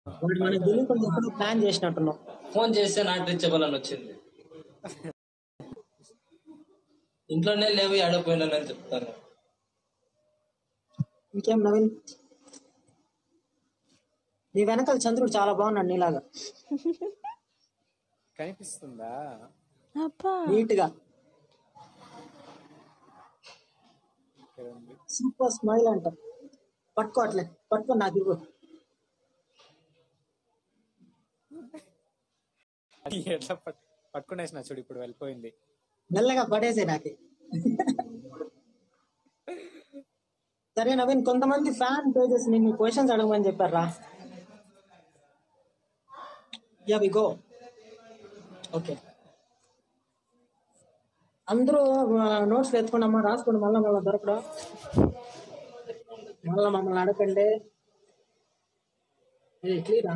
వాడు బయట మనకు తెలియకుండా ఎప్పుడో ప్లాన్ చేసినట్టున్నాం. ఫోన్ చేస్తే నాట్ రీచబుల్ అని వచ్చింది. ఇంట్లోనే లేవు ఆడపోయినానని చెప్తాను. ఇంకేం నవీన్, నీ వెనకాల చంద్రుడు చాలా బాగున్నాడు నీలాగా కనిపిస్తుందా? అబ్బా నీట్ గా. ఇక్కడ ఉంది. సూపర్ స్మైల్ అంట. పట్టుకోవట్లే, పట్టుకో నాకు ఇవ్వు. అది ఎట్లా పట్టుకునేసిన చూడు, ఇప్పుడు వెళ్ళిపోయింది. మెల్లగా పడేసే నాకు. సరే నవీన్, కొంతమంది ఫ్యాన్ పేజెస్ నిన్ను క్వశ్చన్స్ అడగమని చెప్పారా? Yeah we go. ఓకే, అందరూ నోట్స్ ఎత్తుకున్నామా, రాసుకోండి. మళ్ళా దొరకడం, మళ్ళా మమ్మల్ని అడగండి. క్లియర్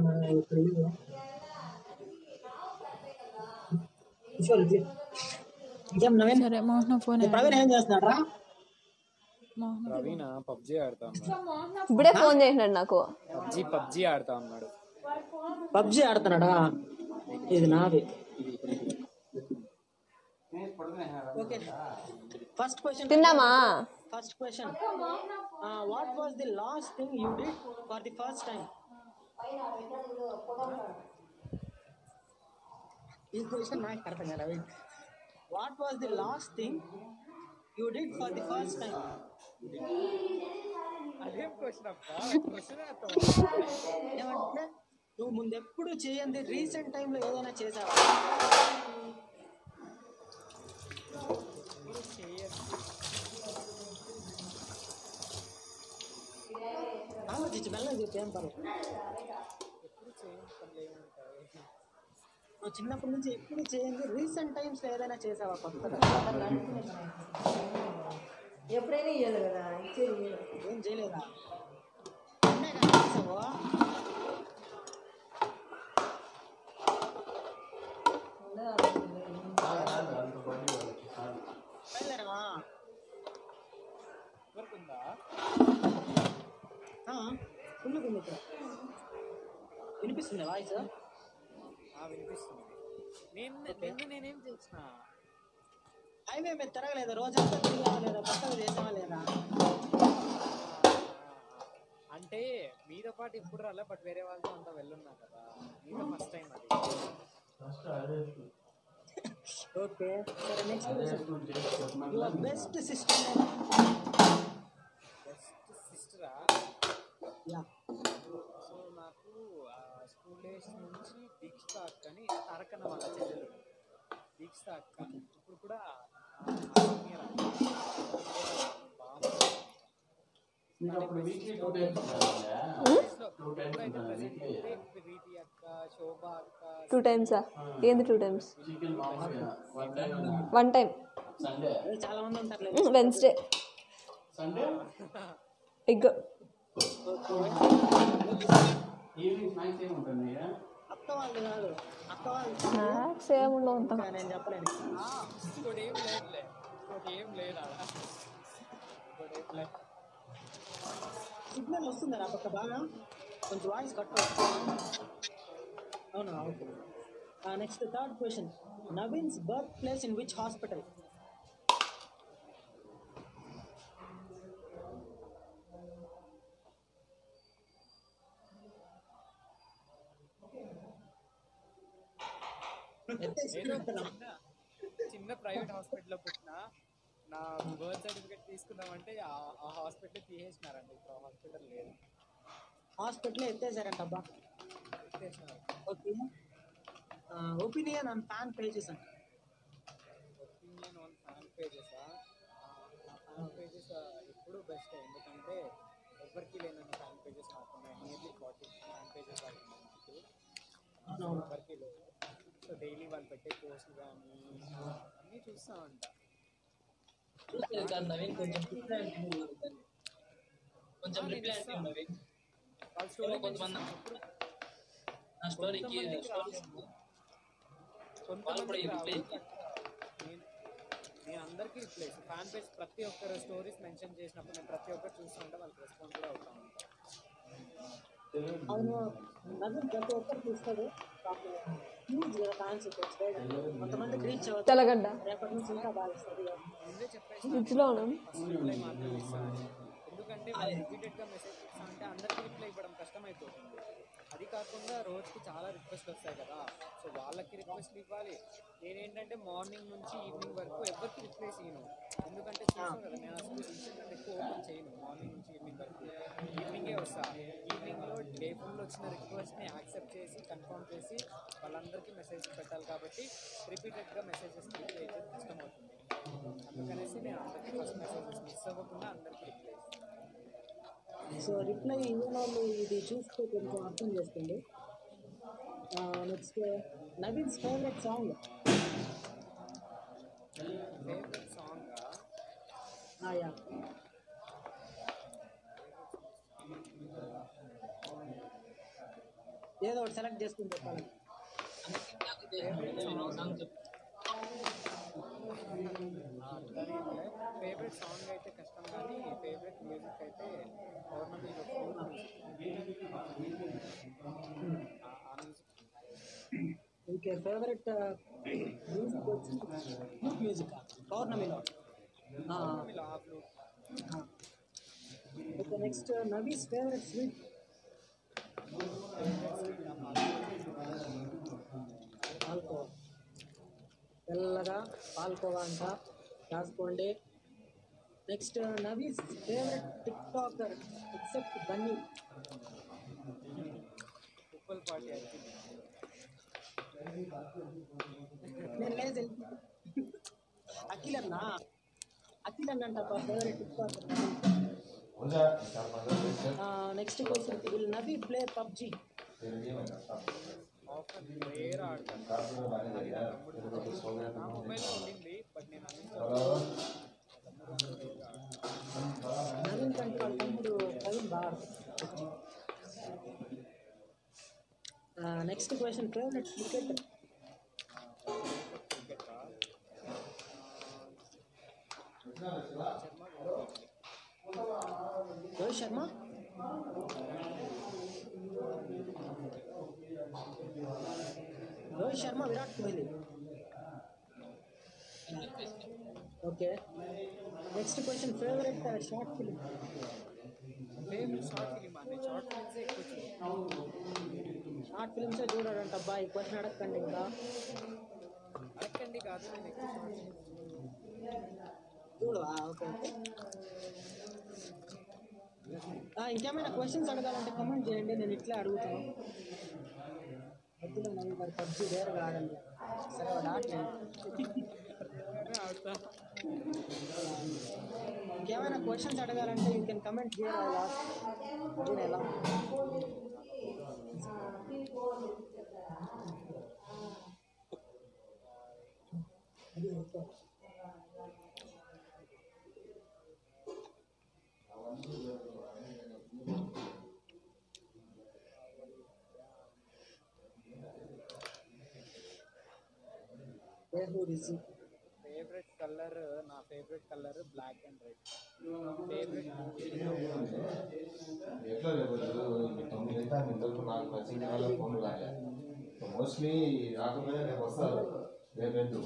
ఇంకేం నవీన్? సరే మోహన్ ఫోన్ ప్రవీణ్ ఏం చేస్తున్నాడు రా? ప్రవీణ పబ్జీ ఆడుతా ఉన్నాడు. ఇప్పుడే ఫోన్ చేసినాడు నాకు. పబ్జీ ఆడుతా ఉన్నాడు. పబ్జీ ఆడుతున్నాడా? ఇది నాది. ఓకే, ఫస్ట్ క్వశ్చన్ తిన్నామా? First question, what was the last thing you did for the first time? ఈ క్వశ్చన్ నాకు అర్థం కాదు. Ravi, what was the last thing you did for the first time? అదేం క్వశ్చన్ అబ్బా? క్వశ్చన్ ఏమంటే నువ్వు ముందెప్పుడు చేయండి రీసెంట్ టైంలో ఏదైనా చేసావా? ఆలోచించి మెల్లగా చెప్పి ఏం పర్లేదు. నువ్వు చిన్నప్పటి నుంచి ఎప్పుడు చేయండి రీసెంట్ టైమ్స్ లో ఏదైనా చేసావా కొత్తగా? ఎప్పుడైనా ఇయ్యాలి కదా, ఏం చేయలేదా? చేసావా? బయలుదేరవా? ఫుల్ వినిపిస్తుంది వాయిస్? వినిపిస్తుంది. నేనేం చేసిన? హైవే మీద తిరగలేదా? రోజంతా తిరిగావా లేదా? కొత్తగా చేసావా లేదా? అంటే మీతో పాటు ఇప్పుడు రాలే, బట్ వేరే వాళ్ళతో అంతా వెళ్ళున్నా కదా. మీతో ఫస్ట్ టైం అది. ఓకే, సరే next question. Your best sister? Best సిస్టరా? యా. సో నాకు స్కూల్ డేస్ నుంచి దీక్ష అక్క అని, తారకన్న వాళ్ళ చెల్లెలు దీక్ష అక్క. ఇప్పుడు కూడా శోభా అక్క 2 times ఏంది 2 times? 1 time. చాలా మంది ఉంటారు. Wednesday egg. అక్క వాళ్ళు కాదు, అక్క వాళ్ళు స్నాక్స్ ఏముండవు అంత. నేను చెప్పలేను. సిగ్నల్ వస్తుందా నా పక్క బాగా? కొంచెం వాయిస్ కట్ అవుతుంది. అవునా? Okay. Next third question, Naveen's birth place in which hospital? చిన్న ప్రైవేట్ హాస్పిటల్లో పుట్టిన. నా బర్త్ సర్టిఫికేట్ తీసుకుందామంటే ఆ హాస్పిటల్ తీసేసినారండి. ఇప్పుడు హాస్పిటల్ లేదు. హాస్పిటల్ ఎత్తేసారంట అబ్బా. Okay, opinion on fan pages అంట. ఒపీనియన్ ఆన్ ఫ్యాన్ పేజెసా? ఫ్యాన్ పేజెస్ ఎప్పుడు బెస్ట్, ఎందుకంటే ఎవరికి లేనన్న ఫ్యాన్ పేజెస్ నాకున్నాయి. నియర్లీ 40 ఫ్యాన్ పేజెస్ అవుతున్నాయి నాకు, ఎవరికి లేదు. సో డైలీ వాళ్ళు పెట్టే పోస్టులు కానీ అన్నీ చూస్తూ ఉంటా. నవీన్ కొంచెం రిప్లై నవీన్. కొంతమంది నా స్టోరీకి నేను అందరికీ రిప్లై ఫ్యాన్ పేజ్ ప్రతి ఒక్కరు స్టోరీస్ మెన్షన్ చేసినప్పుడు నేను ప్రతి ఒక్కరు చూస్తూ ఉంటే వాళ్ళకి రెస్పాన్స్ కూడా అవుతా ఉంటాను. అవును నవీన్ ప్రతి ఒక్కరికి ఇస్తాడు హ్యూజ్ కదా కాన్సెప్ట్ వచ్చాడు కొంతమందికి రీచ్ అవుతుంది తెల్లగడ్డ రేపటి నుంచి ఇంకా బాగా ఇస్తుంది ముందే చెప్పేసి ఫ్రిడ్జ్లో ఉన్నాం. ఫస్ట్ రిప్లై మాత్రమే ఇస్తాను. ఎందుకంటే వాళ్ళు రిపీటెడ్గా మెసేజ్ ఇస్తా అంటే అందరికీ రిప్లై ఇవ్వడం కష్టమైపోతుంది. అది కాకుండా రోజుకి చాలా రిక్వెస్ట్లు వస్తాయి కదా, సో వాళ్ళకి రిక్వెస్ట్లు ఇవ్వాలి. నేనేంటంటే మార్నింగ్ నుంచి ఈవినింగ్ వరకు ఎవరికి రిప్లైస్ ఇయ్యను. ఎందుకంటే చూసాను కదా, నేను అసలు ఇన్స్టాగ్రామ్ ఎక్కువ ఓపెన్ చేయను. మార్నింగ్ నుంచి ఈవినింగ్ వరకు ఈవినింగే వస్తా. ఈవినింగ్లో డే ఫుల్ వచ్చిన రిక్వెస్ట్ని యాక్సెప్ట్ చేసి కన్ఫర్మ్ చేసి వాళ్ళందరికీ మెసేజ్ పెట్టాలి కాబట్టి రిపీటెడ్గా మెసేజెస్ రిప్లై అయితే కష్టమవుతుంది. అందుకనేసి నేను అందరికీ ఫస్ట్ మెసేజెస్ మిస్ అవ్వకుండా అందరికీ రిప్లై ఇస్తాను. సో రిప్లై ఇవ్వని వాళ్ళు ఇది చూస్తే కొంచెం అర్థం చేసుకోండి. Next Naveen's favourite song favourite song yeah ఏదో ఒకటి సెలెక్ట్ చేసుకుని చెప్పాలి. ఫేవరెట్ సాంగ్ అయితే కష్టం, కానీ ఫేవరెట్ మ్యూజిక్ అయితే పౌర్ణమిలో ఆ మ్యూజిక్. ఓకే ఫేవరెట్ మ్యూజిక్ వచ్చి ఫ్లూట్ మ్యూజిక్ పౌర్ణమిలో. పౌర్ణమిలో ఆ flute. Okay next Navi's favourite sweet palkova. తెల్లగా పాల్కోవా అంట రాసుకోండి. Next Navi's favourite TikToker except Bunny. Uppal party అయితే నేను లేదు అఖిల్ అన్న అంట favourite TikToker. Next question will Navi play PUBG. ఆఫర్ రేర్ ఆడతాను. అది నా మొబైల్లో ఉండింది, బట్ నేను నవీన్ కంటే వాళ్ళ తమ్ముడు ప్రవీణ్ బాగా next question favourite cricketer. Rohit Sharma. Rohit Sharma Virat Kohli. Okay next question favourite short film. Favourite short film అంటే షార్ట్ ఫిలిమ్సే ఎక్కువ చూస్తాను. షార్ట్ ఫిల్మ్సే చూడాలంట అబ్బా. ఈ క్వశ్చన్ అడగండి ఇంకా అడగండి కాదు, నేను ఎక్కువ షార్ట్ ఫిలిమ్స్ చూడు. ఓకే ఇంకేమైనా క్వశ్చన్స్ అడగాలంటే కమెంట్ చేయండి, నేను ఇట్లే అడుగుతాను. మధ్యలో నవీన్ గారు పబ్జీ వేరుగా ఆడండి. సరే వాడు ఆడలేదు. ఆడతా. ఇంకేమైనా క్వశ్చన్స్ అడగాలంటే యూ కెన్ కమెంట్ చేయాలి లాస్ట్ ఎలా. ఫేవరెట్ కలర్, నా favourite colour black and red. Favourite ఎట్లా రేపు 9 అయితే ఇంతకు నాకు నచ్చిన వాళ్ళ ఫోన్ రాలే. మోస్ట్లీ రాకపోయినా రేపు వస్తారు. రేపు రెండు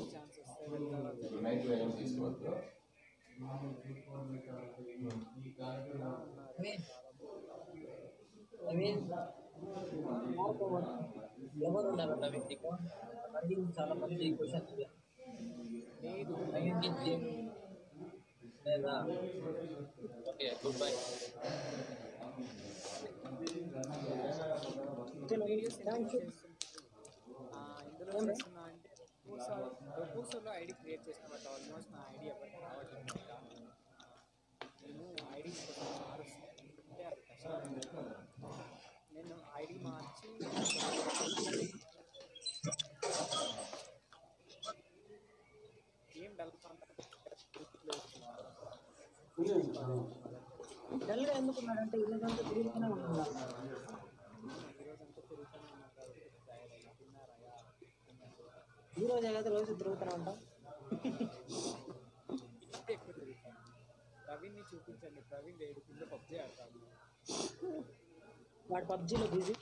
ఇప్పుడు నైట్ ఏం తీసుకోవద్దు. ఎవరు ఉన్నారు నవీన్ నీకు? నవీన్ చాలా మంది క్వశ్చన్ నవీన్ లేదా? Okay good bye. ఇందులో చేస్తున్నా అంటే ప్రపోజల్లో ఐడి క్రియేట్ చేసిన బట్ ఆల్మోస్ట్ నా ఐడి ఎవరికి రావట్లేదు. నేను ఐడి కోసం మారుస్తుంటే అది కష్టం. నేను ఐడి మార్చి ఏం డల్గా ఎందుకున్నాడంటే ఈరోజంతా తిరుగుతూనే ఉంటున్నాడు. ఈరోజే కదా రోజు తిరుగుతూనే ఉంటాం. ప్రవీణ్ని చూపించండి. ప్రవీణ్ 7 కింద పబ్జీ ఆడతాను. వాడు పబ్జీలో బిజీ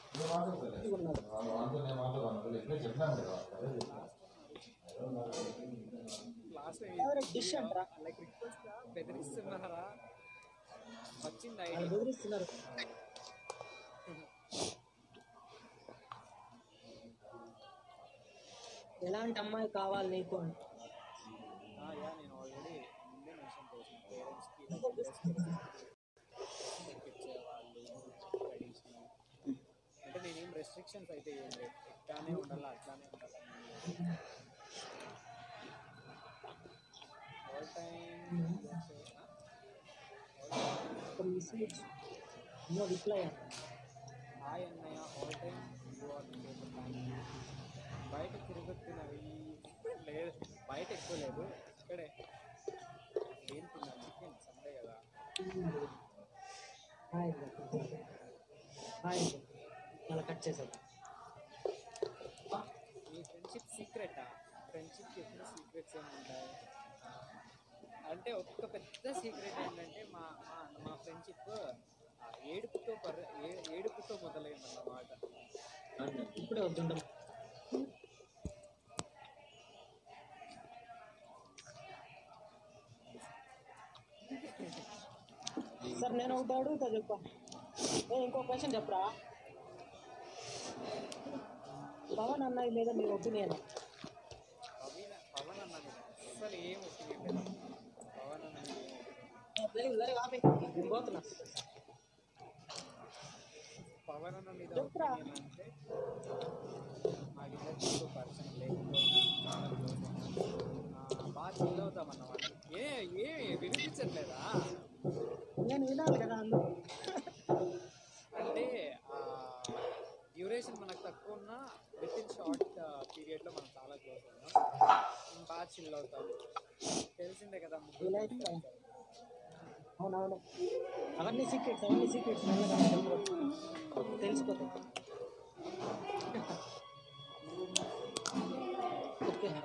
ఉన్నాడు. వాళ్ళతో నేను మాట్లాడాను ఇప్పుడే చెప్పినాను కదా లాస్ట్ డిష్ అంటారా లైక్ రిక్వెస్ట్ బెదిరిస్తున్నారా వచ్చింది వాళ్ళు ఐడి బెదిరిస్తున్నారు. ఎలాంటి అమ్మాయి కావాలి నీకు అని. యా నేను ఆల్రెడీ ముందే మెన్షన్ చేసిన పేరెంట్స్కి ఇచ్చేవాళ్ళు ట్రెడిషనల్ అంటే నేనేం రెస్ట్రిక్షన్స్ అయితే ఏం లేదు ఇట్లానే ఉండాలి అట్లానే ఉండాలి all time no reply. Hi అన్నయ్య ఆల్ టైమ్ యూ ఆర్ బయట తిరుగుతున్నవి లేదు బయట ఎక్కువ లేదు ఇక్కడే ఏం తిన్నాను చికెన్ సండే కదా హాయ్ హాయ్ అలా కట్ చేశారు. మీ ఫ్రెండ్షిప్ సీక్రెటా ఫ్రెండ్షిప్కి ఎప్పుడు సీక్రెట్స్ ఏమి ఉంటాయి అంటే ఒక్క పెద్ద సీక్రెట్ ఏంటంటే మా మా ఫ్రెండ్షిప్ ఏడుపుతో మొదలైందన్నమాట. ఇప్పుడే వద్దుంటాం. సార్ నేను ఒకటి అడుగుతా చెప్పా. ఇంకో క్వశ్చన్ చెప్పరా. పవన్ అన్నయ్య మీద మీ ఒపీనియన్? పవన్ అన్న మీద అసలు ఏం ఒపీనియన్ లేదు. పవన్ అన్న పోతున్నా. పవన్ అన్న మీద చెప్పురా. ఒపీనియన్ అంటే మాకిద్దరికి పర్సన్ లేకపోయినా చాలా క్లోజ్ బాగా చిల్ అవుతాం అన్నమాట. ఏ వినిపించట్లేదా? నేను వినాలి కదా అందరూ. అంటే డ్యూరేషన్ మనకు తక్కువ ఉన్నా విత్ ఇన్ షార్ట్ పీరియడ్లో మనం చాలా క్లోజ్ ఉన్నాం. బాగా చిల్ అవుతాం. తెలిసిందే కదా అవునవును. అవన్నీ సీక్రెట్స్ తెలిసిపోతాయి. ఓకేరా.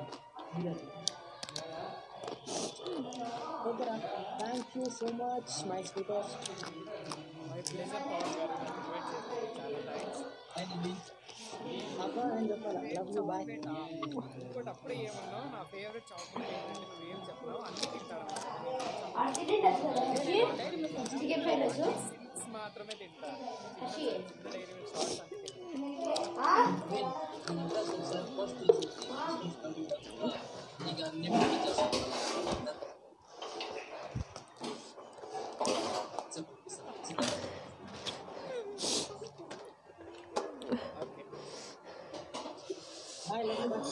Thank you so much my speakers. My pleasure Pavan garu నన్ను ఇన్వైట్ చేశారు. చాలా థ్యాంక్స్. అబ్బా నేను చెప్పాలా లవ్ యూ బాయ్. ఇంకోటి అప్పుడే ఏమన్నావు నా ఫేవరెట్ చాక్లెట్ ఏంటంటే నువ్వేం చెప్పినావు అన్నీ తింటాను మాత్రమే తింటాను. చిన్న డైరీ మిల్క్ షార్ట్స్ అన్ని okay hi love you bye.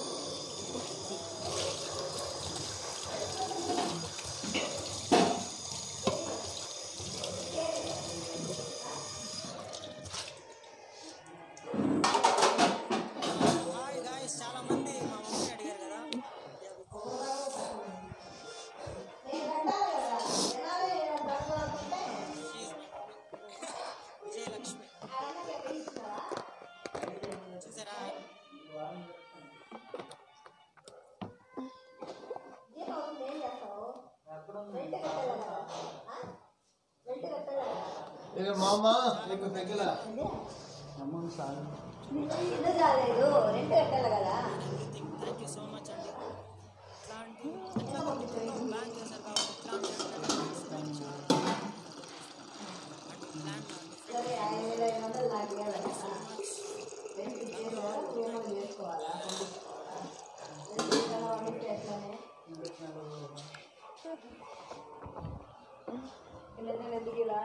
చాలా మంది మా మమ్మీ అడిగారు కదా విజయలక్ష్మి చూసారా? మామ నీకు దగ్గర ఇల్లు రాలేదు రెంట్ కట్టాలి కదా. థ్యాంక్ యూ సో మచ్ అండి. ఇట్లాంటి ప్లాన్ చేశారు కాబట్టి సరే 5,500 నాకు ఇవ్వాలి. రెంట్ ఇచ్చేదా పేమెంట్ చేసుకోవాలా? ఎట్లానే ఎందుకు ఇలా